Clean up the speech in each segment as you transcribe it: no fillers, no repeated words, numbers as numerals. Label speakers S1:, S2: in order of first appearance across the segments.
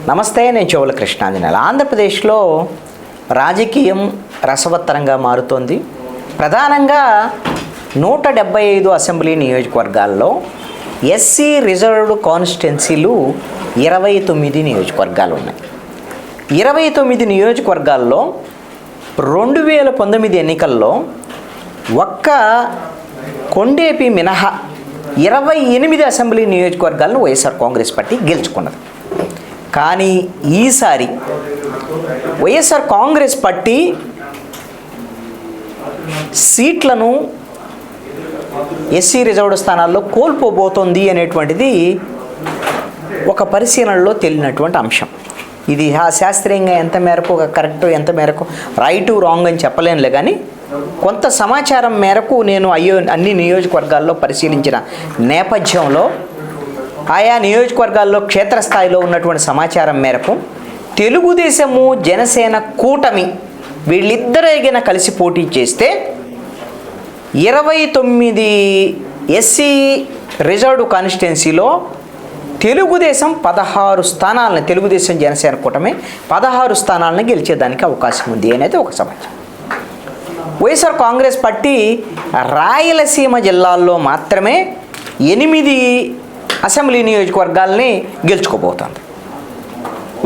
S1: నమస్తే, నేను చెవుల కృష్ణాంజనేయులు. ఆంధ్రప్రదేశ్లో రాజకీయం రసవత్తరంగా మారుతోంది. ప్రధానంగా 175 అసెంబ్లీ నియోజకవర్గాల్లో ఎస్సీ రిజర్వ్డ్ కాన్స్టిట్యున్సీలు 29 నియోజకవర్గాలు ఉన్నాయి. 29 నియోజకవర్గాల్లో 2019 ఎన్నికల్లో ఒక్క కొండేపి మినహా 28 అసెంబ్లీ నియోజకవర్గాలను వైఎస్ఆర్ కాంగ్రెస్ పార్టీ గెలుచుకున్నది. కానీ ఈసారి వైఎస్ఆర్ కాంగ్రెస్ పార్టీ సీట్లను ఎస్సీ రిజర్వ్డ్ స్థానాల్లో కోల్పోబోతోంది అనేటువంటిది ఒక పరిశీలనలో తేలినటువంటి అంశం. ఇది శాస్త్రీయంగా ఎంత మేరకు కరెక్ట్, ఎంత మేరకు రైటు రాంగ్ అని చెప్పలేనులే, కానీ కొంత సమాచారం మేరకు నేను అన్ని నియోజకవర్గాల్లో పరిశీలించిన నేపథ్యంలో ఆయా నియోజకవర్గాల్లో క్షేత్రస్థాయిలో ఉన్నటువంటి సమాచారం మేరకు తెలుగుదేశము జనసేన కూటమి వీళ్ళిద్దరైనా కలిసి పోటీ చేస్తే 29 ఎస్సీ రిజర్వ్డ్ కాన్స్టిట్యున్సీలో తెలుగుదేశం 16 స్థానాలను, తెలుగుదేశం జనసేన కూటమి 16 స్థానాలను గెలిచేదానికి అవకాశం ఉంది అనేది ఒక సమాచారం. వైఎస్ఆర్ కాంగ్రెస్ పార్టీ రాయలసీమ జిల్లాల్లో మాత్రమే 8 అసెంబ్లీ నియోజకవర్గాల్ని గెలుచుకోబోతోంది.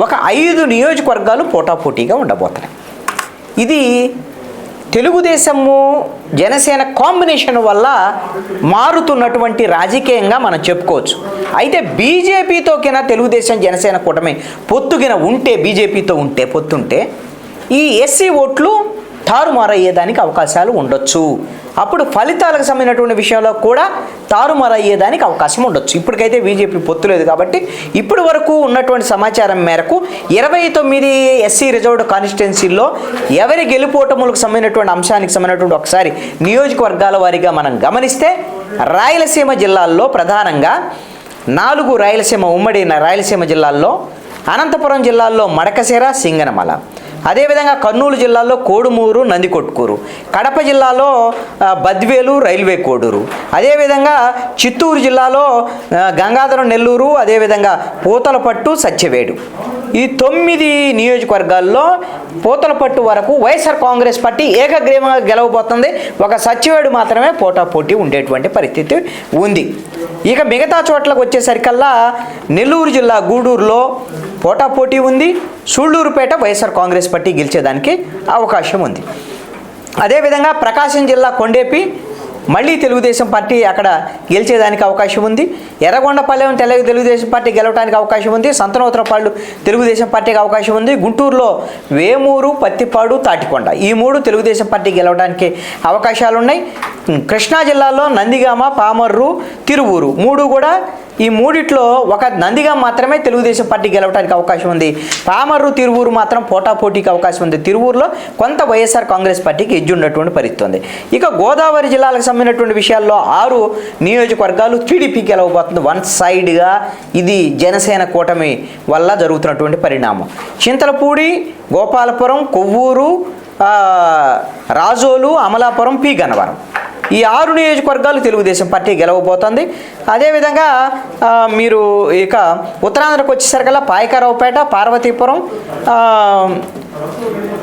S1: ఒక 5 నియోజకవర్గాలు పోటాపోటీగా ఉండబోతున్నాయి. ఇది తెలుగుదేశము జనసేన కాంబినేషన్ వల్ల మారుతున్నటువంటి రాజకీయంగా మనం చెప్పుకోవచ్చు. అయితే బీజేపీతో కింద తెలుగుదేశం జనసేన కూటమి పొత్తుగిన ఉంటే, బీజేపీతో పొత్తుంటే ఈ ఎస్సీ ఓట్లు తారుమారయ్యేదానికి అవకాశాలు ఉండొచ్చు. అప్పుడు ఫలితాలకు సంబంధించినటువంటి విషయంలో కూడా తారుమారయ్యేదానికి అవకాశం ఉండొచ్చు. ఇప్పటికైతే బీజేపీ పొత్తు లేదు కాబట్టి ఇప్పటి వరకు ఉన్నటువంటి సమాచారం మేరకు 29 ఎస్సీ రిజర్వ్డ్ కాన్స్టిట్యున్సీల్లో ఎవరి గెలుపోటములకు సంబంధించినటువంటి అంశానికి సంబంధించినటువంటి ఒకసారి నియోజకవర్గాల వారీగా మనం గమనిస్తే, రాయలసీమ జిల్లాల్లో ప్రధానంగా 4 రాయలసీమ ఉమ్మడి రాయలసీమ జిల్లాల్లో, అనంతపురం జిల్లాల్లో మడకశిర, సింగనమల, అదేవిధంగా కర్నూలు జిల్లాలో కోడుమూరు, నందికొట్కూరు, కడప జిల్లాలో బద్వేలు, రైల్వే కోడూరు, అదేవిధంగా చిత్తూరు జిల్లాలో గంగాధరం, నెల్లూరు, అదేవిధంగా పూతలపట్టు, సత్యవేడు. ఈ 9 నియోజకవర్గాల్లో పూతలపట్టు వరకు వైఎస్ఆర్ కాంగ్రెస్ పార్టీ ఏకగ్రీవంగా గెలవబోతుంది. ఒక సత్యవేడు మాత్రమే పోటాపోటీ ఉండేటువంటి పరిస్థితి ఉంది. ఇక మిగతా చోట్లకు వచ్చేసరికల్లా నెల్లూరు జిల్లా గూడూరులో పోటాపోటీ ఉంది. సూళ్లూరుపేట వైఎస్ఆర్ కాంగ్రెస్ పార్టీ గెలిచేదానికి అవకాశం ఉంది. అదేవిధంగా ప్రకాశం జిల్లా కొండేపి మళ్ళీ తెలుగుదేశం పార్టీ అక్కడ గెలిచేదానికి అవకాశం ఉంది. ఎర్రగొండపాలెం తెలుగుదేశం పార్టీ గెలవడానికి అవకాశం ఉంది. సంతనోత్తరపాళ్ళు తెలుగుదేశం పార్టీకి అవకాశం ఉంది. గుంటూరులో వేమూరు, పత్తిపాడు, తాటికొండ ఈ 3 తెలుగుదేశం పార్టీ గెలవడానికి అవకాశాలు ఉన్నాయి. కృష్ణా జిల్లాలో నందిగామ, పామర్రు, తిరువూరు 3 కూడా, ఈ 3ట్లో ఒక నందిగామ మాత్రమే తెలుగుదేశం పార్టీ గెలవడానికి అవకాశం ఉంది. పామర్రు, తిరువూరు మాత్రం పోటాపోటీకి అవకాశం ఉంది. తిరువూరులో కొంత వైఎస్ఆర్ కాంగ్రెస్ పార్టీకి ఎడ్జ్ ఉన్నటువంటి పరిస్థితి ఉంది. ఇక గోదావరి జిల్లాలకు సంబంధించినటువంటి విషయాల్లో 6 నియోజకవర్గాలు టీడీపీకి గెలవబోతుంది. వన్ సైడ్గా ఇది జనసేన కూటమి వల్ల జరుగుతున్నటువంటి పరిణామం. చింతలపూడి, గోపాలపురం, కొవ్వూరు, రాజోలు, అమలాపురం, పి గన్నవరం ఈ 6 నియోజకవర్గాలు తెలుగుదేశం పార్టీ గెలవబోతోంది. అదేవిధంగా మీరు ఇక ఉత్తరాంధ్రకు వచ్చేసరికల్లా పాయకరావుపేట, పార్వతీపురం,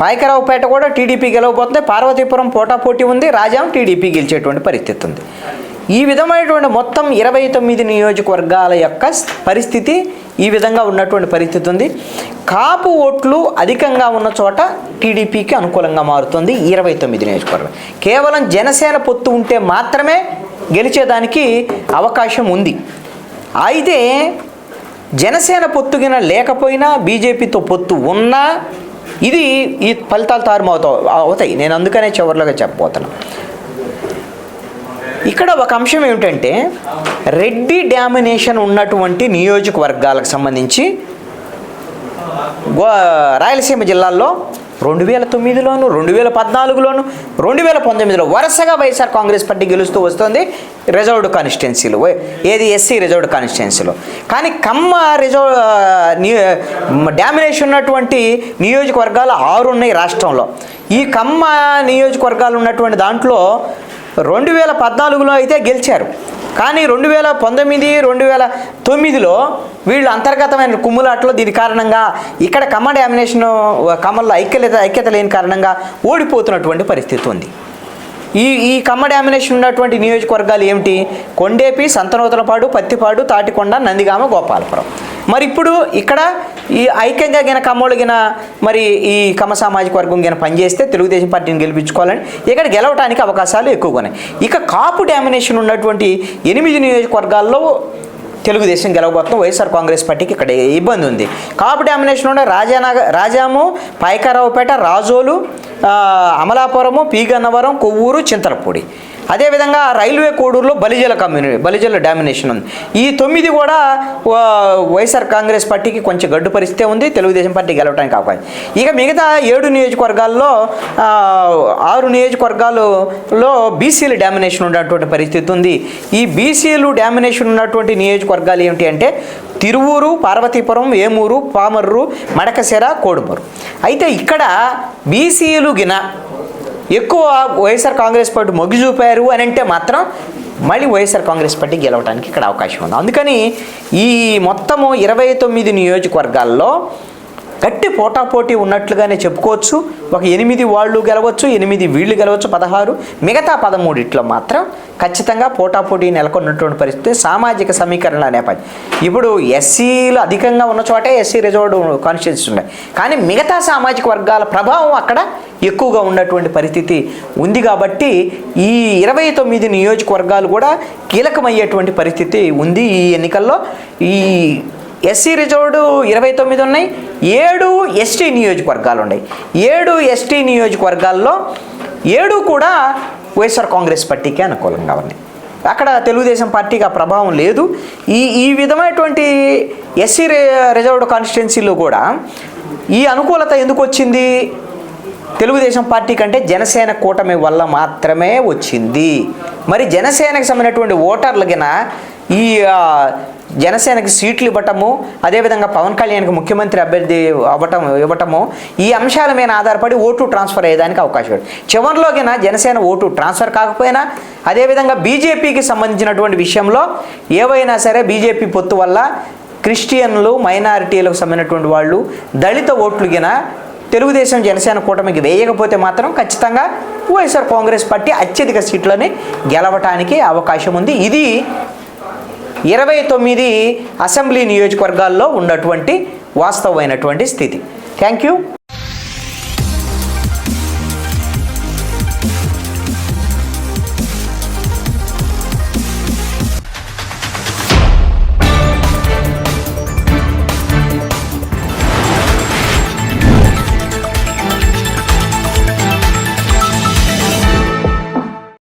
S1: పాయకరావుపేట కూడా టీడీపీ గెలవబోతుంది. పార్వతీపురం పోటాపోటీ ఉంది. రాజాం టీడీపీ గెలిచేటువంటి పరిస్థితి ఉంది. ఈ విధమైనటువంటి మొత్తం 29 నియోజకవర్గాల యొక్క పరిస్థితి ఈ విధంగా ఉన్నటువంటి పరిస్థితి ఉంది. కాపు ఓట్లు అధికంగా ఉన్న చోట టీడీపీకి అనుకూలంగా మారుతుంది. 29 నియోజకవర్గాలు కేవలం జనసేన పొత్తు ఉంటే మాత్రమే గెలిచేదానికి అవకాశం ఉంది. అయితే జనసేన పొత్తుగిన లేకపోయినా, బీజేపీతో పొత్తు ఉన్నా ఈ ఫలితాలు అవుతాయి. నేను అందుకనే చివరిలోగా చెప్పబోతున్నాను. ఇక్కడ ఒక అంశం ఏమిటంటే, రెడ్డి డామినేషన్ ఉన్నటువంటి నియోజకవర్గాలకు సంబంధించి రాయలసీమ జిల్లాల్లో 2009లోను, 2014లోను, 2019లో వరుసగా వైఎస్ఆర్ కాంగ్రెస్ పార్టీ గెలుస్తూ వస్తుంది రిజర్వ్డ్ కాన్స్టిట్యున్సీలో. ఏది ఎస్సీ రిజర్వ్డ్ కాన్స్టిట్యున్సీలో. కానీ కమ్మ డామినేషన్ ఉన్నటువంటి నియోజకవర్గాలు 6 ఉన్నాయి రాష్ట్రంలో. ఈ కమ్మ నియోజకవర్గాలు ఉన్నటువంటి దాంట్లో 2014లో అయితే గెలిచారు. కానీ 2019, 2009లో వీళ్ళు అంతర్గతమైన కుమ్ములాట్లో దీని కారణంగా ఇక్కడ కమ్మల్లో ఐక్యత లేని కారణంగా ఓడిపోతున్నటువంటి పరిస్థితి ఉంది. ఈ కమ్మ డామినేషన్ ఉన్నటువంటి నియోజకవర్గాలు ఏమిటి? కొండేపి, సంతనూతలపాడు, పత్తిపాడు, తాటికొండ, నందిగామ, గోపాలపురం. మరి ఇప్పుడు ఇక్కడ ఈ ఐక్యంగా గిన కమ్మోళ్ళు గిన మరి ఈ కమ్మ సామాజిక వర్గం గిన పనిచేస్తే తెలుగుదేశం పార్టీని గెలిపించుకోవాలని ఇక్కడ గెలవడానికి అవకాశాలు ఎక్కువగా ఉన్నాయి. ఇక కాపు డామినేషన్ ఉన్నటువంటి 8 నియోజకవర్గాల్లో తెలుగుదేశం గెలవబోతున్నాం. వైఎస్ఆర్ కాంగ్రెస్ పార్టీకి ఇక్కడ ఇబ్బంది ఉంది. కాపు డామినేషన్ ఉండే రాజాము, పాయకారావుపేట, రాజోలు, అమలాపురము, పీగన్నవరం, కొవ్వూరు, చింతలపూడి. అదేవిధంగా రైల్వే కోడూరులో బలిజల డామినేషన్ ఉంది. ఈ 9 కూడా వైఎస్ఆర్ కాంగ్రెస్ పార్టీకి కొంచెం గడ్డు పరిస్థితే ఉంది. తెలుగుదేశం పార్టీ గెలవడానికి అవకాశం. ఇక మిగతా 7 నియోజకవర్గాల్లో 6 నియోజకవర్గాలలో బీసీల డామినేషన్ ఉన్నటువంటి పరిస్థితి ఉంది. ఈ బీసీలు డామినేషన్ ఉన్నటువంటి నియోజకవర్గాలు ఏమిటి అంటే తిరువూరు, పార్వతీపురం, ఏమూరు, పామర్రు, మడకశిర, కోడుమూరు. అయితే ఇక్కడ బీసీలు గిన ఎక్కువ వైఎస్ఆర్ కాంగ్రెస్ పార్టీ మొగ్గు చూపారు అని అంటే మాత్రం మళ్ళీ వైఎస్ఆర్ కాంగ్రెస్ పార్టీ గెలవడానికి ఇక్కడ అవకాశం ఉంది. అందుకని ఈ మొత్తము 29 నియోజకవర్గాల్లో గట్టి పోటాపోటీ ఉన్నట్లుగానే చెప్పుకోవచ్చు. ఒక 8 వాళ్ళు గెలవచ్చు, 8 వీళ్ళు గెలవచ్చు, 16 మిగతా 13 మాత్రం ఖచ్చితంగా పోటాపోటీ నెలకొన్నటువంటి పరిస్థితి సామాజిక సమీకరణల నేపథ్యం. ఇప్పుడు ఎస్సీలు అధికంగా ఉన్న చోటే ఎస్సీ రిజర్వ్డ్ కాన్స్టిట్యూన్సీస్ ఉన్నాయి. కానీ మిగతా సామాజిక వర్గాల ప్రభావం అక్కడ ఎక్కువగా ఉన్నటువంటి పరిస్థితి ఉంది. కాబట్టి ఈ 29 నియోజకవర్గాలు కూడా కీలకమయ్యేటువంటి పరిస్థితి ఉంది ఈ ఎన్నికల్లో. ఈ ఎస్సీ రిజర్వ్డ్ 29 ఉన్నాయి, 7 ఎస్టీ నియోజకవర్గాలు ఉన్నాయి. 7 ఎస్టీ నియోజకవర్గాల్లో 7 కూడా వైఎస్ఆర్ కాంగ్రెస్ పార్టీకి అనుకూలంగా ఉన్నాయి. అక్కడ తెలుగుదేశం పార్టీకి ఆ ప్రభావం లేదు. ఈ విధమైనటువంటి ఎస్సీ రిజర్వ్డ్ కాన్స్టిట్యున్సీలో కూడా ఈ అనుకూలత ఎందుకు వచ్చింది? తెలుగుదేశం పార్టీ కంటే జనసేన కూటమి వల్ల మాత్రమే వచ్చింది. మరి జనసేనకు సంబంధించినటువంటి ఓటర్లగిన ఈ జనసేనకి సీట్లు ఇవ్వటము, అదేవిధంగా పవన్ కళ్యాణ్కి ముఖ్యమంత్రి అభ్యర్థి ఇవ్వటము, ఈ అంశాల మీద ఆధారపడి ఓటు ట్రాన్స్ఫర్ అయ్యేదానికి అవకాశం ఉంది. చివరిలోకిన జనసేన ఓటు ట్రాన్స్ఫర్ కాకపోయినా, అదేవిధంగా బీజేపీకి సంబంధించినటువంటి విషయంలో ఏవైనా సరే బీజేపీ పొత్తు వల్ల క్రిస్టియన్లు, మైనారిటీలకు సంబంధించినటువంటి వాళ్ళు, దళిత ఓట్లు గిన తెలుగుదేశం జనసేన కూటమికి వేయకపోతే మాత్రం ఖచ్చితంగా వైఎస్ఆర్ కాంగ్రెస్ పార్టీ అత్యధిక సీట్లని గెలవటానికి అవకాశం ఉంది. ఇది 29 అసెంబ్లీ నియోజకవర్గాల్లో ఉన్నటువంటి వాస్తవమైనటువంటి స్థితి. Thank you.